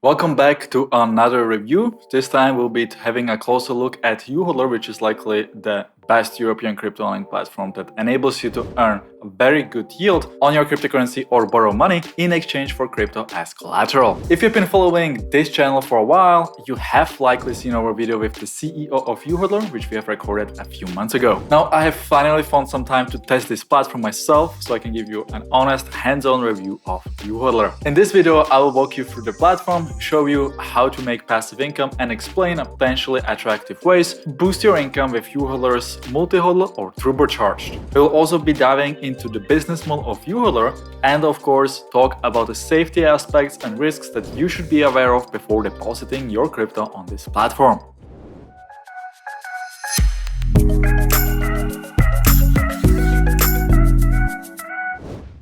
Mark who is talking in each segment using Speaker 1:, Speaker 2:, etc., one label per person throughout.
Speaker 1: Welcome back to another review. This time we'll be having a closer look at YuHodler, which is likely the best European crypto lending platform that enables you to earn a very good yield on your cryptocurrency or borrow money in exchange for crypto as collateral. If you've been following this channel for a while, you have likely seen our video with the CEO of YuHodler, which we have recorded a few months ago. Now I have finally found some time to test this platform myself, so I can give you an honest hands-on review of YuHodler. In this video, I will walk you through the platform, show you how to make passive income, and explain potentially attractive ways to boost your income with YuHodler's multi-hodler or turbocharged. We'll also be diving into the business model of YuHodler and of course talk about the safety aspects and risks that you should be aware of before depositing your crypto on this platform.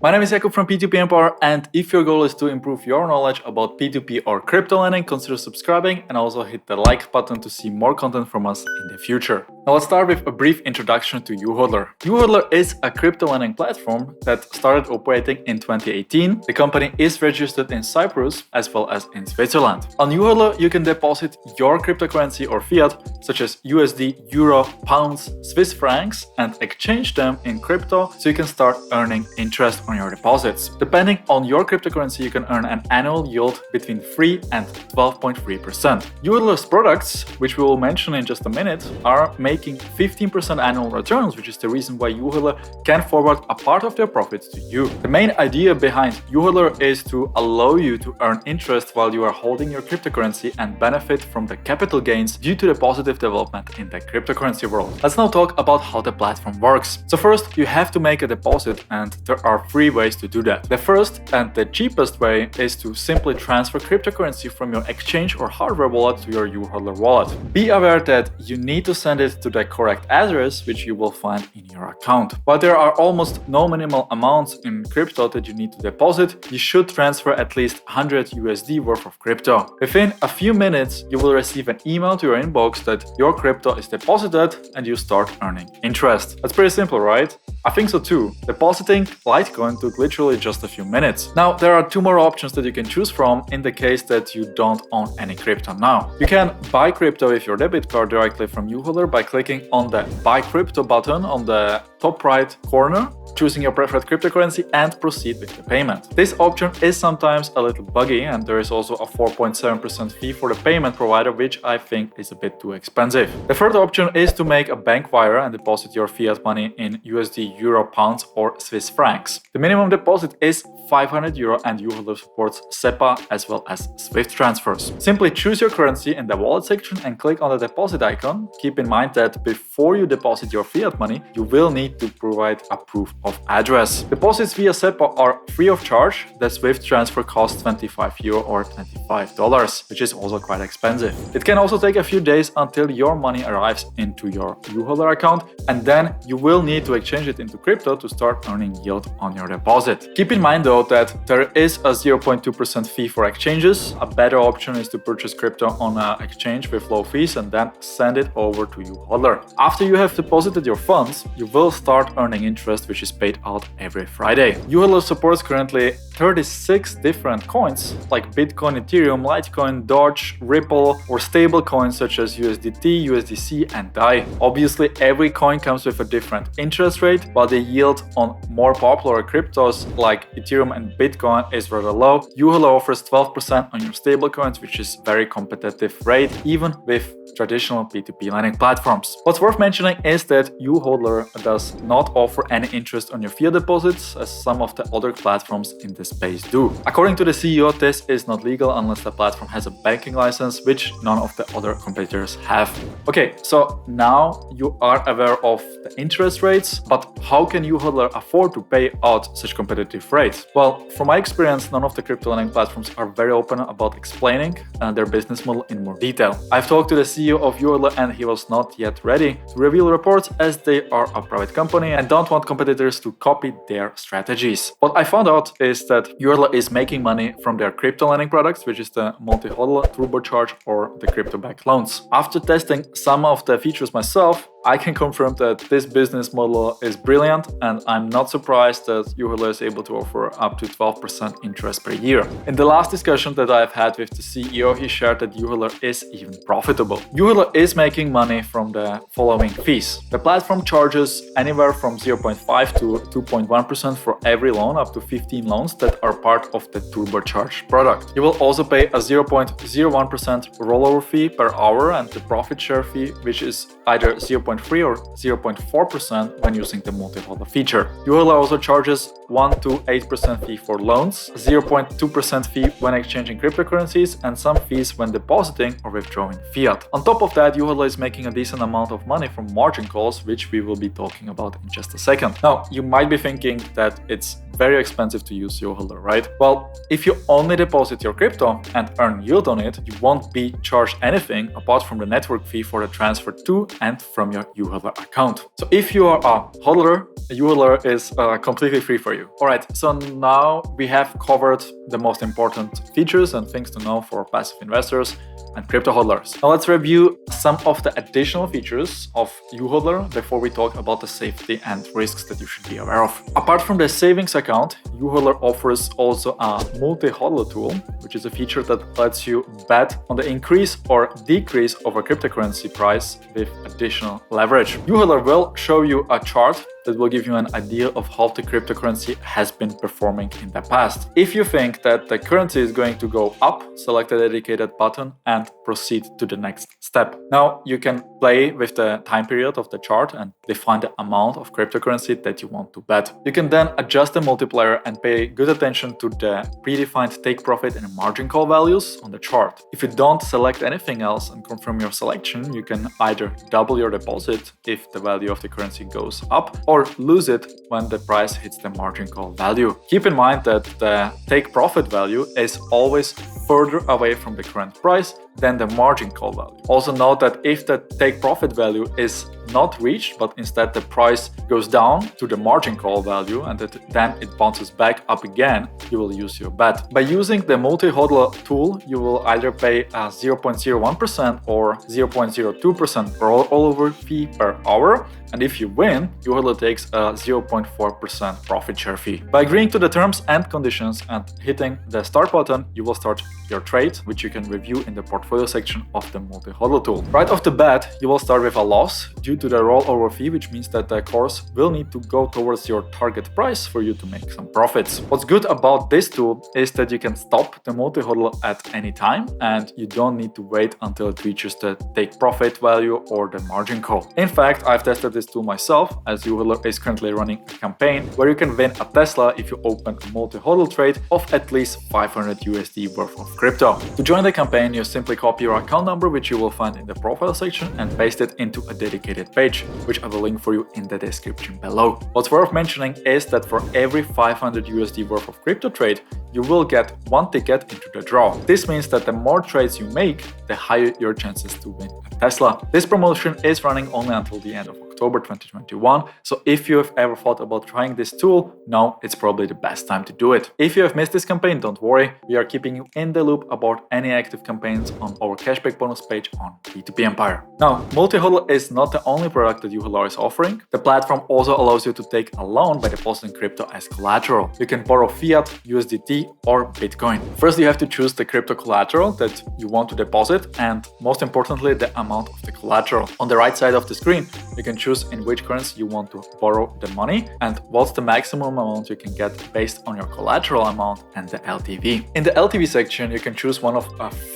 Speaker 1: My name is Jakub from P2P Empire, and if your goal is to improve your knowledge about P2P or crypto lending, consider subscribing and also hit the like button to see more content from us in the future. Now let's start with a brief introduction to YuHodler. YuHodler is a crypto lending platform that started operating in 2018. The company is registered in Cyprus as well as in Switzerland. On YuHodler, you can deposit your cryptocurrency or fiat, such as USD, Euro, Pounds, Swiss francs, and exchange them in crypto so you can start earning interest on your deposits. Depending on your cryptocurrency, you can earn an annual yield between 3 and 12.3%. YuHodler's products, which we will mention in just a minute, are making 15% annual returns, which is the reason why YuHodler can forward a part of their profits to you. The main idea behind YuHodler is to allow you to earn interest while you are holding your cryptocurrency and benefit from the capital gains due to the positive development in the cryptocurrency world. Let's now talk about how the platform works. So first, you have to make a deposit, and there are three ways to do that. The first and the cheapest way is to simply transfer cryptocurrency from your exchange or hardware wallet to your YuHodler wallet. Be aware that you need to send it to the correct address, which you will find in your account. While there are almost no minimal amounts in crypto that you need to deposit, you should transfer at least 100 USD worth of crypto. Within a few minutes, you will receive an email to your inbox that your crypto is deposited and you start earning interest. That's pretty simple, right? I think so too. Depositing Litecoin took literally just a few minutes. Now, there are two more options that you can choose from in the case that you don't own any crypto now. You can buy crypto with your debit card directly from YuHodler by clicking on the Buy Crypto button on the top right corner, choosing your preferred cryptocurrency and proceed with the payment. This option is sometimes a little buggy, and there is also a 4.7% fee for the payment provider, which I think is a bit too expensive. The third option is to make a bank wire and deposit your fiat money in USD, Euro, Pounds or Swiss francs. The minimum deposit is 500 euro and YuHodler supports SEPA as well as SWIFT transfers. Simply choose your currency in the wallet section and click on the deposit icon. Keep in mind that before you deposit your fiat money, you will need to provide a proof of address. Deposits via SEPA are free of charge. The SWIFT transfer costs 25 euro or $25, which is also quite expensive. It can also take a few days until your money arrives into your YuHodler account, and then you will need to exchange it into crypto to start earning yield on your deposit. Keep in mind though that there is a 0.2% fee for exchanges. A better option is to purchase crypto on an exchange with low fees and then send it over to YuHodler. After you have deposited your funds, you will start earning interest, which is paid out every Friday. YuHodler supports currently 36 different coins like Bitcoin, Ethereum, Litecoin, Doge, Ripple, or stable coins such as USDT, USDC, and DAI. Obviously, every coin comes with a different interest rate, while the yield on more popular cryptos like Ethereum and Bitcoin is rather low. YuHodler offers 12% on your stablecoins, which is very competitive rate even with traditional P2P lending platforms. What's worth mentioning is that YuHodler does not offer any interest on your fiat deposits as some of the other platforms in the space do. According to the CEO, this is not legal unless the platform has a banking license, which none of the other competitors have. Okay, so now you are aware of the interest rates, but how can YuHodler afford to pay out such competitive rates? Well, from my experience, none of the crypto lending platforms are very open about explaining their business model in more detail. I've talked to the CEO of YuHodler and he was not yet ready to reveal reports as they are a private company and don't want competitors to copy their strategies. What I found out is that YuHodler is making money from their crypto lending products, which is the multi-hodler, turbocharge, or the crypto-backed loans. After testing some of the features myself, I can confirm that this business model is brilliant, and I'm not surprised that YuHodler is able to offer up to 12% interest per year. In the last discussion that I've had with the CEO, he shared that Yuhedler is even profitable. Yuhedler is making money from the following fees. The platform charges anywhere from 0.5 to 2.1% for every loan up to 15 loans that are part of the turbocharged product. You will also pay a 0.01% rollover fee per hour and the profit share fee, which is either 0.3 or 0.4% when using the multi-hodler feature. Yuhedler also charges 1 to 8% fee for loans, 0.2% fee when exchanging cryptocurrencies, and some fees when depositing or withdrawing fiat. On top of that, Yuhedler is making a decent amount of money from margin calls, which we will be talking about in just a second. Now, you might be thinking that it's very expensive to use Yuhedler, right? Well, if you only deposit your crypto and earn yield on it, you won't be charged anything apart from the network fee for the transfer to and from your Yuhedler account. So if you are a hodler, Yuhedler is completely free for you. Alright, so now we have covered the most important features and things to know for passive investors and crypto hodlers. Now let's review some of the additional features of Yuhedler before we talk about the safety and risks that you should be aware of. Apart from the savings account, Yuhedler offers also a multi-hodler tool, which is a feature that lets you bet on the increase or decrease of a cryptocurrency price with additional leverage. Yuhedler will show you a chart that will give you an idea of how the cryptocurrency has been performing in the past. If you think that the currency is going to go up, select the dedicated button and proceed to the next step. Now you can play with the time period of the chart and define the amount of cryptocurrency that you want to bet. You can then adjust the multiplier and pay good attention to the predefined take profit and margin call values on the chart. If you don't select anything else and confirm your selection, you can either double your deposit if the value of the currency goes up, or lose it when the price hits the margin call value. Keep in mind that the take profit value is always further away from the current price than the margin call value. Also note that if the take profit value is not reached, but instead the price goes down to the margin call value and then it bounces back up again, you will use your bet. By using the multi-hodler tool, you will either pay a 0.01% or 0.02% rollover fee per hour, and if you win, Yuhedler takes a 0.4% profit share fee. By agreeing to the terms and conditions and hitting the start button, you will start your trade, which you can review in the portfolio section of the multi-hodler tool. Right off the bat, you will start with a loss due to the rollover fee, which means that the course will need to go towards your target price for you to make some profits. What's good about this tool is that you can stop the multi-hodler at any time and you don't need to wait until it reaches the take profit value or the margin call. In fact, I've tested this tool myself, as Yuhedler is currently running a campaign where you can win a Tesla if you open a multi-hodler trade of at least 500 USD worth of crypto. To join the campaign, you simply copy your account number, which you will find in the profile section, and paste it into a dedicated page, which I will link for you in the description below. What's worth mentioning is that for every 500 USD worth of crypto trade, you will get one ticket into the draw. This means that the more trades you make, the higher your chances to win a Tesla. This promotion is running only until the end of October 2021, so if you have ever thought about trying this tool, now it's probably the best time to do it. If you have missed this campaign, don't worry, we are keeping you in the loop about any active campaigns on our cashback bonus page on P2P Empire. Now, multi-hodler is not the only product that Yuhedler is offering. The platform also allows you to take a loan by depositing crypto as collateral. You can borrow fiat, USDT, or Bitcoin. First, you have to choose the crypto collateral that you want to deposit, and most importantly, the amount of the collateral. On the right side of the screen, you can choose in which currency you want to borrow the money and what's the maximum amount you can get based on your collateral amount and the LTV. In the LTV section, you can choose one of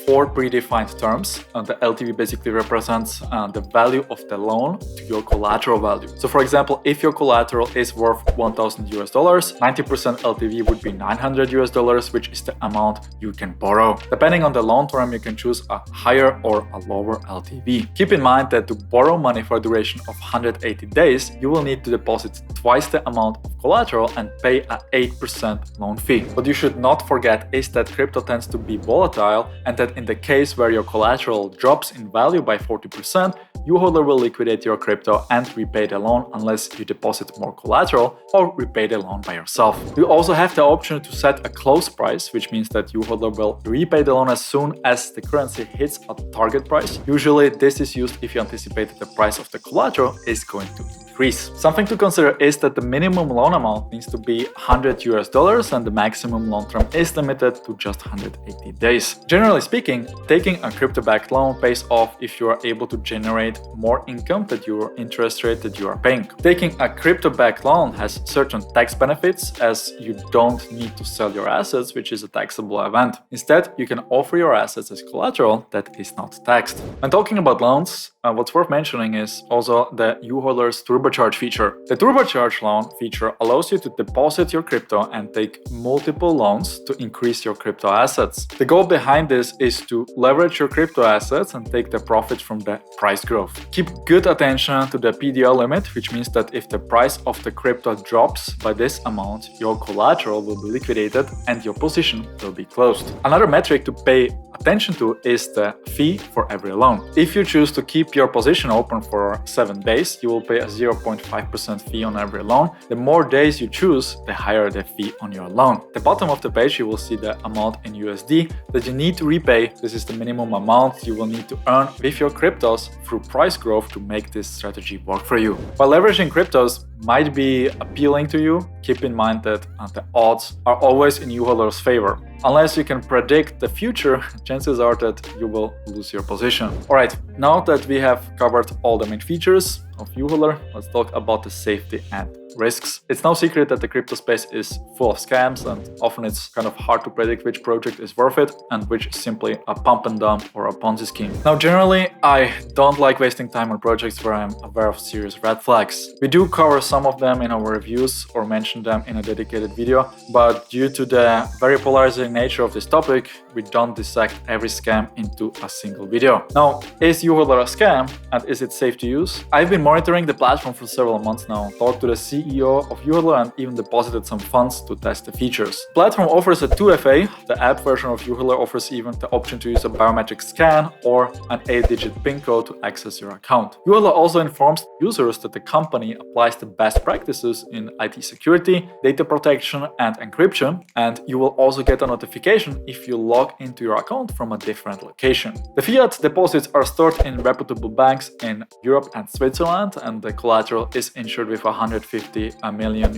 Speaker 1: 4 predefined terms, and the LTV basically represents the value of the loan to your collateral value. So for example, if your collateral is worth $1,000 US, 90% LTV would be $900 US, which is the amount you can borrow. Depending on the loan term, you can choose a higher or a lower LTV. Keep in mind that to borrow money for a duration of 180 days, you will need to deposit twice the amount of collateral and pay an 8% loan fee. What you should not forget is that crypto tends to be volatile, and that in the case where your collateral drops in value by 40%, Yuhedler will liquidate your crypto and repay the loan unless you deposit more collateral or repay the loan by yourself. You also have the option to set a close price, which means that Yuhedler will repay the loan as soon as the currency hits a target price. Usually this is used if you anticipate that the price of the collateral is going to increase. decrease. Something to consider is that the minimum loan amount needs to be $100 and the maximum loan term is limited to just 180 days. Generally speaking, taking a crypto-backed loan pays off if you are able to generate more income than your interest rate that you are paying. Taking a crypto-backed loan has certain tax benefits, as you don't need to sell your assets, which is a taxable event. Instead, you can offer your assets as collateral that is not taxed. When talking about loans, what's worth mentioning is also the Eurodollar's turbocharge feature. The turbocharge loan feature allows you to deposit your crypto and take multiple loans to increase your crypto assets. The goal behind this is to leverage your crypto assets and take the profit from the price growth. Keep good attention to the PDL limit, which means that if the price of the crypto drops by this amount, your collateral will be liquidated and your position will be closed. Another metric to pay attention to is the fee for every loan. If you choose to keep your position open for 7 days, you will pay a 0.5% fee on every loan. The more days you choose, the higher the fee on your loan. At the bottom of the page, you will see the amount in USD that you need to repay. This is the minimum amount you will need to earn with your cryptos through price growth to make this strategy work for you. While leveraging cryptos might be appealing to you, keep in mind that the odds are always in Eurodollar's favor. Unless you can predict the future, chances are that you will lose your position. Alright, now that we have covered all the main features of Eurodollar, let's talk about the safety and risks. It's no secret that the crypto space is full of scams, and often it's kind of hard to predict which project is worth it and which is simply a pump and dump or a Ponzi scheme. Now, generally, I don't like wasting time on projects where I'm aware of serious red flags. We do cover some of them in our reviews or mention them in a dedicated video, but due to the very polarizing nature of this topic, we don't dissect every scam into a single video. Now, is Eurodollar a scam and is it safe to use? I've been monitoring the platform for several months now, talked to the CEO of Eurodollar and even deposited some funds to test the features. The platform offers a 2FA. The app version of Eurodollar offers even the option to use a biometric scan or an 8-digit PIN code to access your account. Eurodollar also informs users that the company applies the best practices in IT security, data protection, and encryption, and you will also get a notification if you log into your account from a different location. The fiat deposits are stored in reputable banks in Europe and Switzerland, and the collateral is insured with $150 million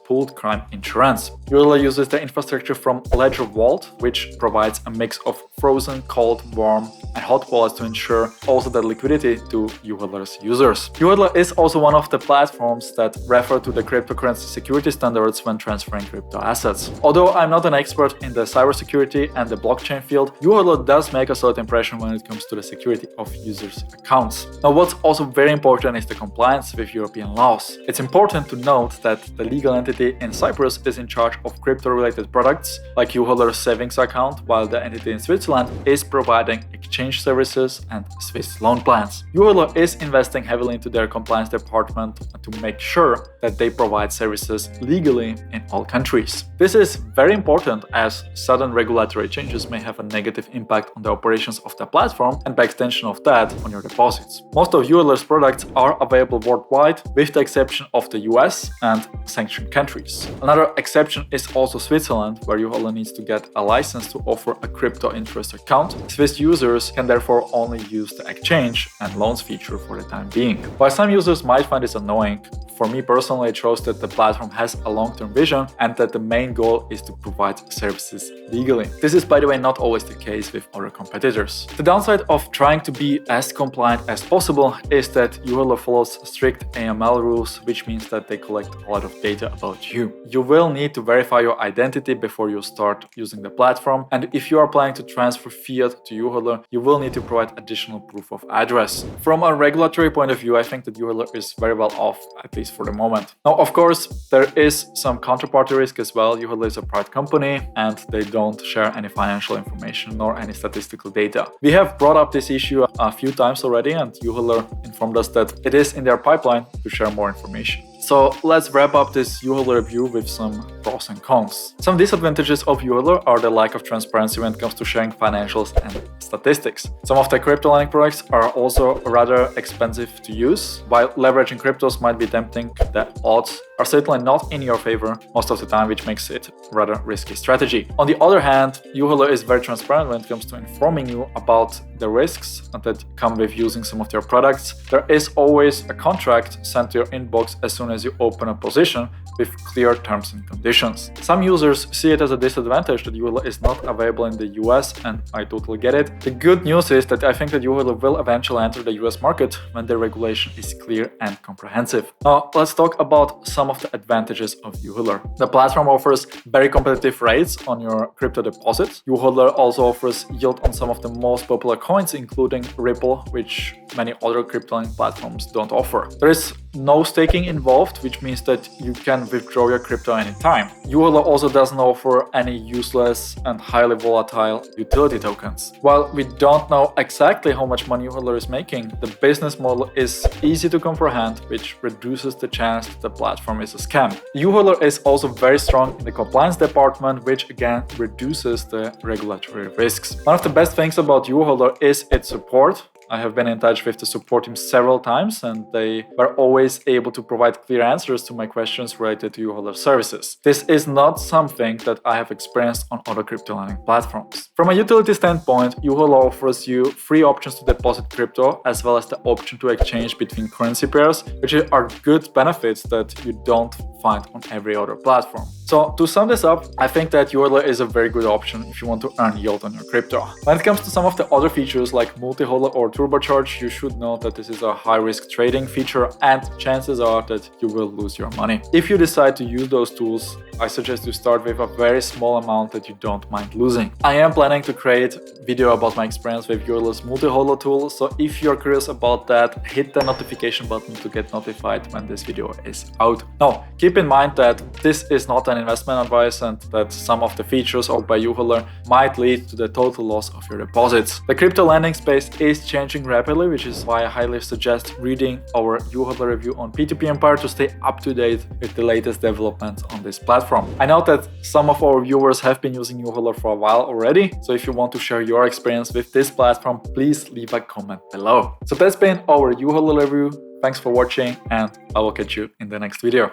Speaker 1: pooled crime insurance. Eurodollar uses the infrastructure from Ledger Vault, which provides a mix of frozen, cold, warm, and hot wallets to ensure also the liquidity to Eurodollar's users. Eurodollar is also one of the platforms that refer to the cryptocurrency security standards when transferring crypto assets. Although I'm not an expert in the cybersecurity and the blockchain field, Eurodollar does make a solid impression when it comes to the security of users' accounts. Now, what's also very important is the compliance with European laws. It's important to note that the legal entity in Cyprus is in charge of crypto-related products like Eurodollar's savings account, while the entity in Switzerland is providing exchange services and Swiss loan plans. Eurodollar is investing heavily into their compliance department to make sure that they provide services legally in all countries. This is very important as sudden regulatory changes may have a negative impact on the operations of the platform and by extension of that on your deposits. Most of Eurodollar's products are available worldwide with the exception of the US and sanctioned countries. Another exception is also Switzerland, where Eurodollar needs to get a license to offer a crypto interest account. Swiss users can therefore only use the exchange and loans feature for the time being. While some users might find this annoying, for me personally, it shows that the platform has a long-term vision and that the main goal is to provide services legally. This is, by the way, not always the case with other competitors. The downside of trying to be as compliant as possible is that Eurodollar follows strict AML rules, which means that they collect a lot of data about you. You will need to verify your identity before you start using the platform, and if you are planning to transfer fiat to Eurodollar, you will need to provide additional proof of address. From a regulatory point of view, I think that Eurodollar is very well off, at least for the moment. Now, of course, there is some counterparty risk as well. Eurodollar is a private company and they don't share any financial information nor any statistical data. We have brought up this issue a few times already, and Eurodollar informed us that it is in their pipeline to share more information. So let's wrap up this Eurodollar review with some pros and cons. Some disadvantages of Eurodollar are the lack of transparency when it comes to sharing financials and statistics. Some of the crypto lending products are also rather expensive to use. While leveraging cryptos might be tempting, the odds are certainly not in your favor most of the time, which makes it a rather risky strategy. On the other hand, Eurodollar is very transparent when it comes to informing you about the risks that come with using some of their products, there is always a contract sent to your inbox as soon as you open a position with clear terms and conditions. Some users see it as a disadvantage that YouHealer is not available in the US, and I totally get it. The good news is that I think that YouHealer will eventually enter the US market when the regulation is clear and comprehensive. Now, let's talk about some of the advantages of YouHealer. The platform offers very competitive rates on your crypto deposits. YouHealer also offers yield on some of the most popular coins, including Ripple, which many other crypto lending platforms don't offer. There is no staking involved, which means that you can withdraw your crypto anytime. YouHealer also doesn't offer any useless and highly volatile utility tokens. While we don't know exactly how much money YouHealer is making, the business model is easy to comprehend, which reduces the chance that the platform is a scam. YouHealer is also very strong in the compliance department, which again reduces the regulatory risks. One of the best things about YouHealer is its support. I have been in touch with the support team several times, and they were always able to provide clear answers to my questions related to YouHealer services. This is not something that I have experienced on other crypto lending platforms. From a utility standpoint, YouHealer offers you free options to deposit crypto, as well as the option to exchange between currency pairs, which are good benefits that you don't find on every other platform. So to sum this up, I think that YouHealer is a very good option if you want to earn yield on your crypto. When it comes to some of the other features like multi-holder or turbocharge, you should know that this is a high-risk trading feature and chances are that you will lose your money. If you decide to use those tools, I suggest you start with a very small amount that you don't mind losing. I am planning to create a video about my experience with YouHealer's multi-holder tool, so if you're curious about that, hit the notification button to get notified when this video is out. Now, keep in mind that this is not an investment advice and that some of the features offered by YouHealer might lead to the total loss of your deposits. The crypto lending space is changing rapidly, which is why I highly suggest reading our YouHealer review on P2P Empire to stay up to date with the latest developments on this platform. I know that some of our viewers have been using YouHealer for a while already, so if you want to share your experience with this platform, please leave a comment below. So that's been our YouHealer review. Thanks for watching, and I will catch you in the next video.